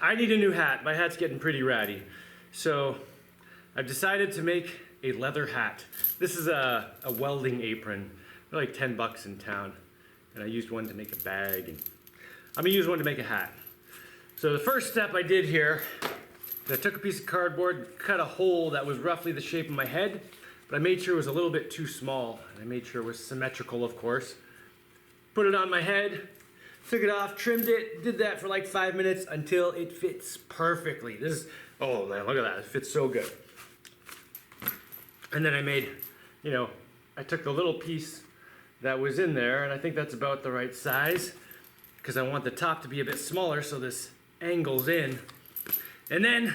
I need a new hat. My hat's getting pretty ratty. So I've decided to make a leather hat. This is a welding apron. They're like 10 bucks in town. And I used one to make a bag, and I'm gonna use one to make a hat. So the first step I did here, I took a piece of cardboard, cut a hole that was roughly the shape of my head, but I made sure it was a little bit too small. And I made sure it was symmetrical, of course. Put it on my head, took it off, trimmed it, did that for like 5 minutes until it fits perfectly. This is, oh man, look at that, it fits so good. And then I made, I took the little piece that was in there, and I think that's about the right size, because I want the top to be a bit smaller so this angles in. And then,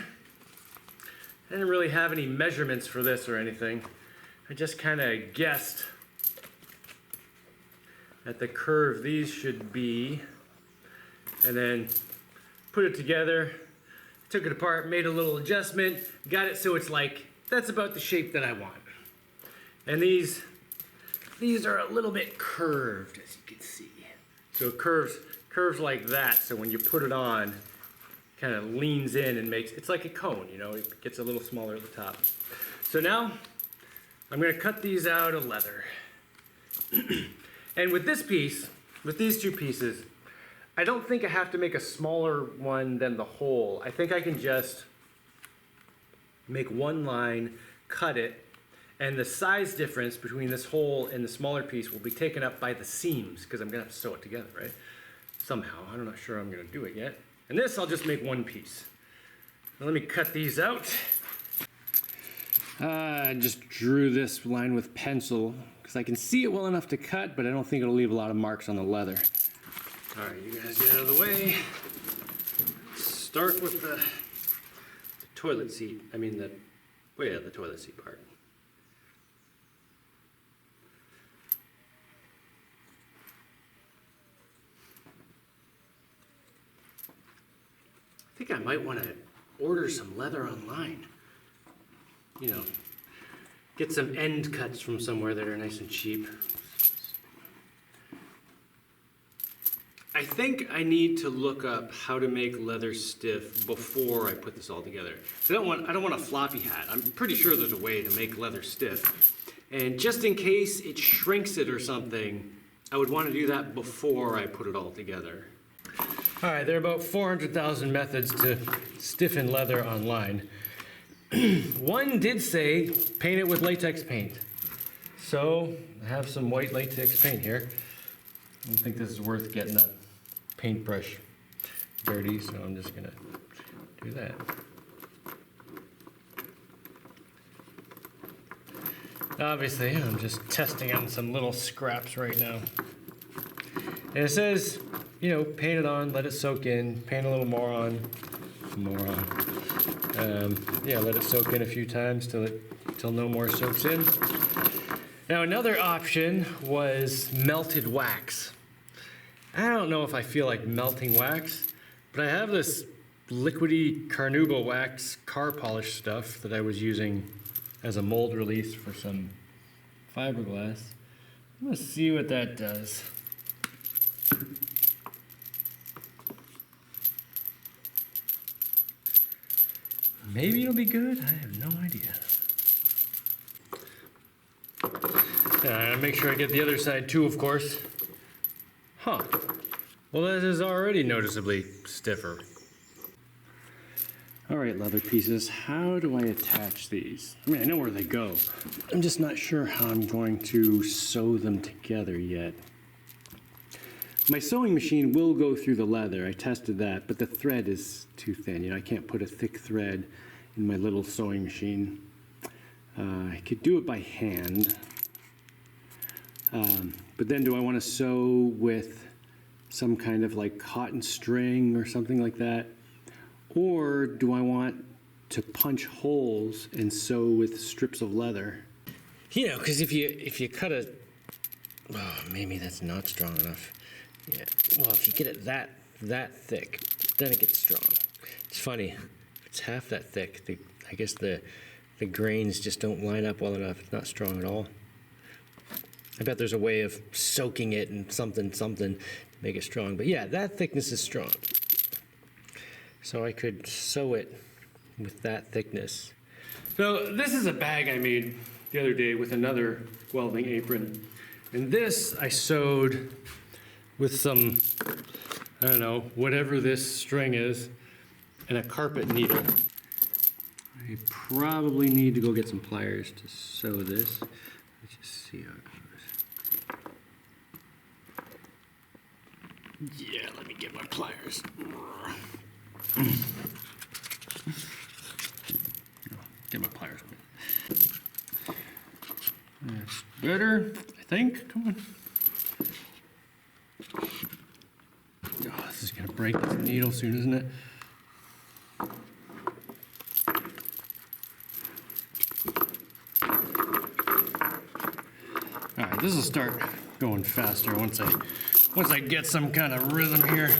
I didn't really have any measurements for this or anything. I just kind of guessed at the curve these should be, and then put it together, took it apart, made a little adjustment, got it so it's like, that's about the shape that I want. And these are a little bit curved, as you can see. So it curves like that, so when you put it on, kind of leans in and makes, it's like a cone, it gets a little smaller at the top. So now, I'm gonna cut these out of leather. And with this piece, with these two pieces, I don't think I have to make a smaller one than the hole. I think I can just make one line, cut it, and the size difference between this hole and the smaller piece will be taken up by the seams, because I'm gonna have to sew it together, right? Somehow, I'm not sure I'm gonna do it yet. And this, I'll just make one piece. Now let me cut these out. I just drew this line with pencil, because I can see it well enough to cut, but I don't think it'll leave a lot of marks on the leather. All right, you guys get out of the way. Start with the toilet seat. I mean the toilet seat part. I think I might want to order some leather online. Get some end cuts from somewhere that are nice and cheap. I think I need to look up how to make leather stiff before I put this all together. I don't want a floppy hat. I'm pretty sure there's a way to make leather stiff. And just in case it shrinks it or something, I would want to do that before I put it all together. All right, there are about 400,000 methods to stiffen leather online. One did say paint it with latex paint. So I have some white latex paint here. I don't think this is worth getting a paintbrush dirty, so I'm just gonna do that. Obviously, I'm just testing on some little scraps right now. And it says, paint it on, let it soak in, paint a little more on, let it soak in a few times till no more soaks in. Now another option was melted wax. I don't know if I feel like melting wax, but I have this liquidy carnauba wax car polish stuff that I was using as a mold release for some fiberglass. I'm gonna see what that does. Maybe it'll be good, I have no idea. Make sure I get the other side too, of course. Huh. Well, that is already noticeably stiffer. All right, leather pieces, how do I attach these? I mean, I know where they go. I'm just not sure how I'm going to sew them together yet. My sewing machine will go through the leather, I tested that, but the thread is too thin. I can't put a thick thread in my little sewing machine. I could do it by hand. But then do I want to sew with some kind of like cotton string or something like that? Or do I want to punch holes and sew with strips of leather? Because if you cut maybe that's not strong enough. Yeah, well, if you get it that thick, then it gets strong. It's funny, if it's half that thick, I guess the grains just don't line up well enough. It's not strong at all. I bet there's a way of soaking it in something to make it strong. But yeah, that thickness is strong. so I could sew it with that thickness. So this is a bag I made the other day with another welding apron. And this I sewed with some, I don't know, whatever this string is, and a carpet needle. I probably need to go get some pliers to sew this. Let's just see how it goes. Yeah, let me get my pliers. Get my pliers. That's better, I think. Come on. Oh, this is gonna break this needle soon, isn't it? All right, this will start going faster once I get some kind of rhythm here.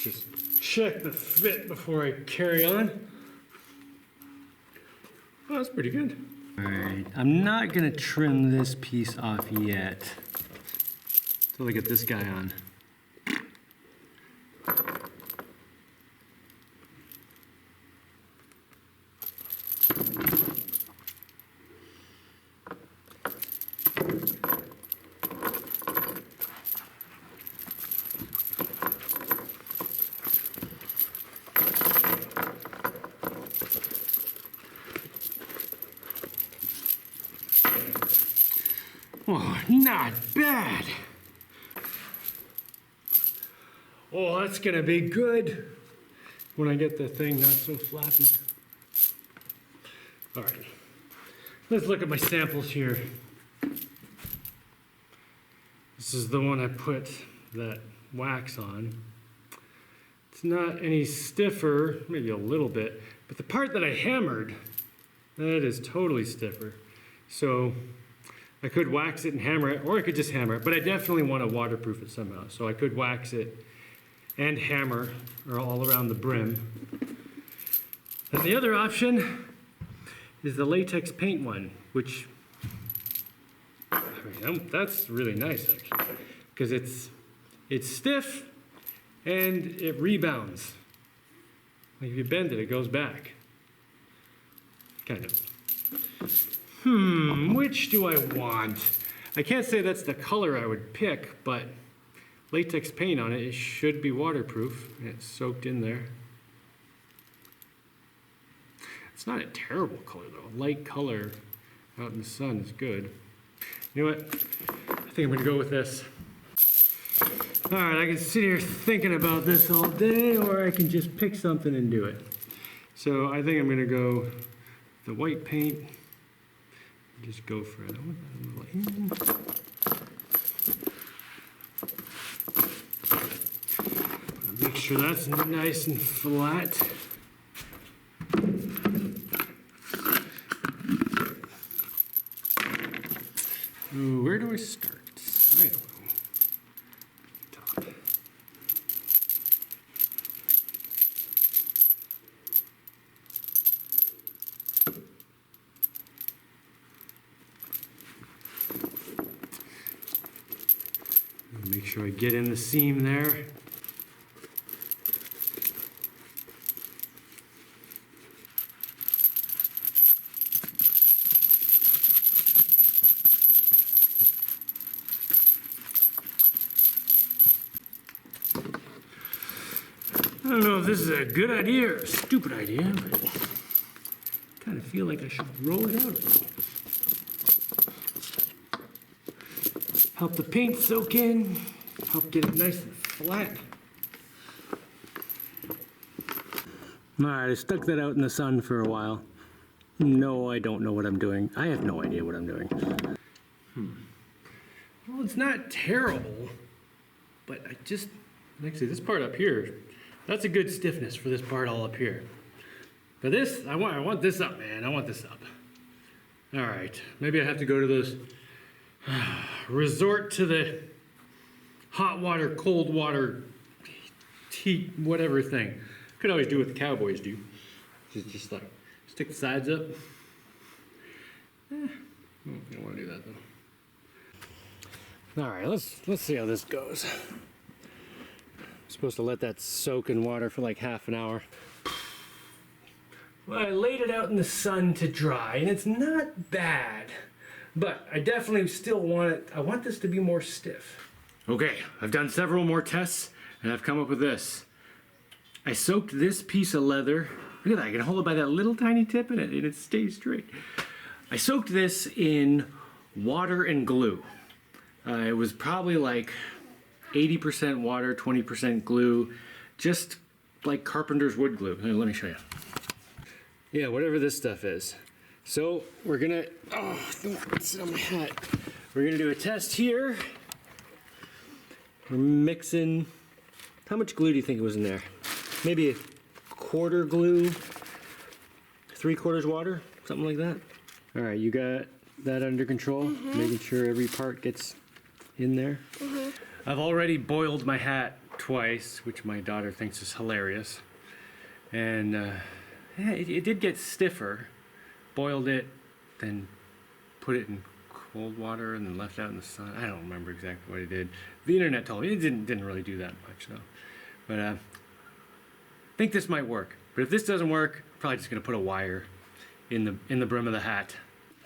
Just check the fit before I carry on. Oh, that's pretty good. All right, I'm not gonna trim this piece off yet until I get this guy on. Oh, not bad. Oh, that's gonna be good when I get the thing not so flappy. All right, let's look at my samples here. This is the one I put that wax on. It's not any stiffer, maybe a little bit, but the part that I hammered, that is totally stiffer. So I could wax it and hammer it, or I could just hammer it, but I definitely want to waterproof it somehow. So I could wax it and hammer or all around the brim. And the other option is the latex paint one, which, I mean, that's really nice actually, because it's stiff and it rebounds. Like if you bend it, it goes back. Kind of. Which do I want? I can't say that's the color I would pick, but latex paint on it, it should be waterproof. It's soaked in there. It's not a terrible color though. Light color out in the sun is good. You know what? I think I'm gonna go with this. All right, I can sit here thinking about this all day, or I can just pick something and do it. So I think I'm gonna go the white paint. Just go for it. Make sure that's nice and flat. Ooh, where do I start? I don't know. Top. Make sure I get in the seam there. I don't know if this is a good idea or a stupid idea, but I kind of feel like I should roll it out a little. Help the paint soak in, help get it nice and flat. All right, I stuck that out in the sun for a while. No, I don't know what I'm doing. I have no idea what I'm doing. it's not terrible, but actually this part up here, that's a good stiffness for this part all up here. But this, I want this up, man. I want this up. All right, maybe I have to go to those, resort to the hot water, cold water, heat, whatever thing. Could always do what the cowboys do. Just like stick the sides up. I don't want to do that though. All right, let's see how this goes. I'm supposed to let that soak in water for like half an hour. Well, I laid it out in the sun to dry, and it's not bad, but I definitely still want it. I want this to be more stiff. Okay, I've done several more tests, and I've come up with this. I soaked this piece of leather. Look at that, I can hold it by that little tiny tip in it, and it stays straight. I soaked this in water and glue. It was probably like 80% water, 20% glue, just like carpenter's wood glue. Here, let me show you. Yeah, whatever this stuff is. So we're gonna, sit on my hat. We're gonna do a test here. We're mixing, how much glue do you think was in there? Maybe a quarter glue, 3/4 water, something like that. All right, you got that under control? Making sure every part gets in there? I've already boiled my hat twice, which my daughter thinks is hilarious. And yeah, it did get stiffer. Boiled it, then put it in cold water and then left out in the sun. I don't remember exactly what it did. The internet told me it didn't really do that much though. But I think this might work. But if this doesn't work, I'm probably just gonna put a wire in the brim of the hat.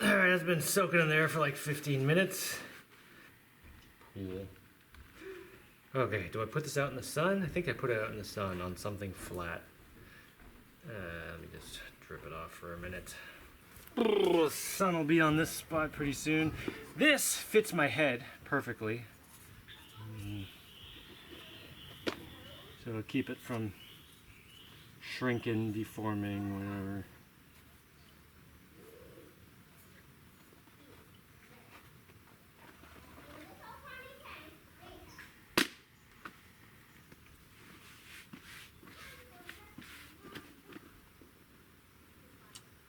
All right, it's been soaking in there for like 15 minutes. Cool. Okay, do I put this out in the sun? I think I put it out in the sun on something flat. Let me just drip it off for a minute. The sun will be on this spot pretty soon. This fits my head perfectly. So it'll keep it from shrinking, deforming, whatever.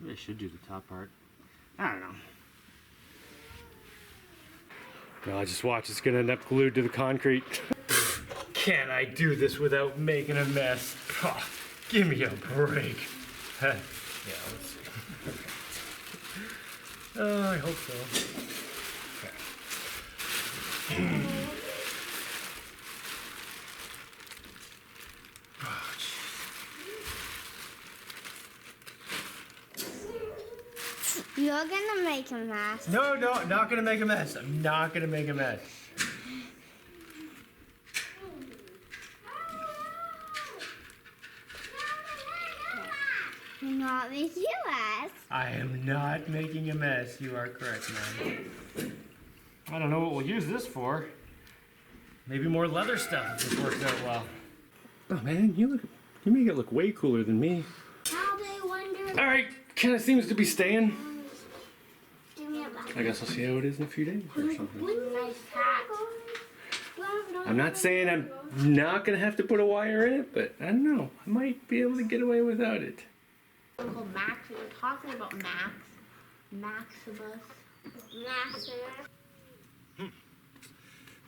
Maybe I should do the top part. I don't know. No, just watch, it's gonna end up glued to the concrete. Can I do this without making a mess? Oh, give me a break. Yeah, let's see. Oh, I hope so. Okay. You're gonna make a mess. No, I'm not gonna make a mess. I'm not gonna make a mess. You're not making a mess. I am not making a mess. You are correct, man. I don't know what we'll use this for. Maybe more leather stuff if this works out well. Oh man, you make it look way cooler than me. How they wonder. All right, kind of seems to be staying. Give me a back. I guess I'll see how it is in a few days or something. Nice hat. I'm not saying I'm not gonna have to put a wire in it, but I don't know. I might be able to get away without it. Uncle Max, we were talking about Max. Maximus. Maximus.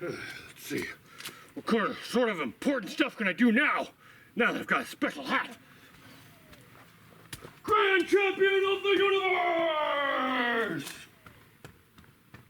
Let's see. What kind of sort of important stuff can I do now? Now that I've got a special hat. Grand Champion of the Universe!